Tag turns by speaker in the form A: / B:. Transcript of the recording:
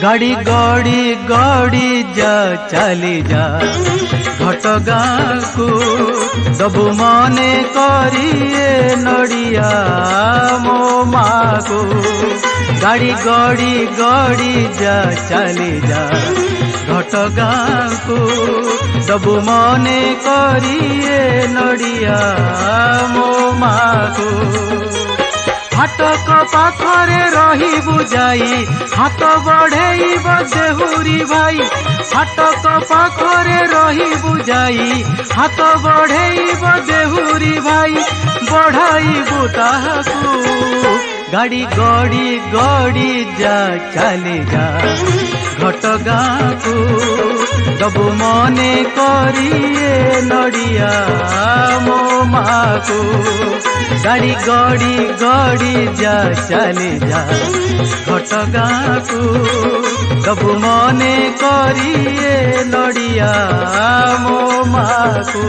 A: गाड़ी गड़ी गड़ी जा चली जा घटगाँ को सबु मने करिए नड़िया मो माँ को। गाड़ी गड़ी गड़ी जा चली जा घटगाँ को सबु मने करिए नड़िया मो माँ को। हाटक पाखरे रही बुझाई हाथ बढ़ेब देहुरी भाई। हाटक पाखरे रही बुझाई हाथ बढ़ेब देहुरी भाई बढ़ाइबु ताहाकू। गाड़ी गड़ी गड़ी जा चली जा घटगाँ को सबु मने करिए नड़िया मो माँ को। गाड़ी गड़ी गड़ी जा चली जा घटगाँ को सबु मने करिए नड़िया मो माँ को।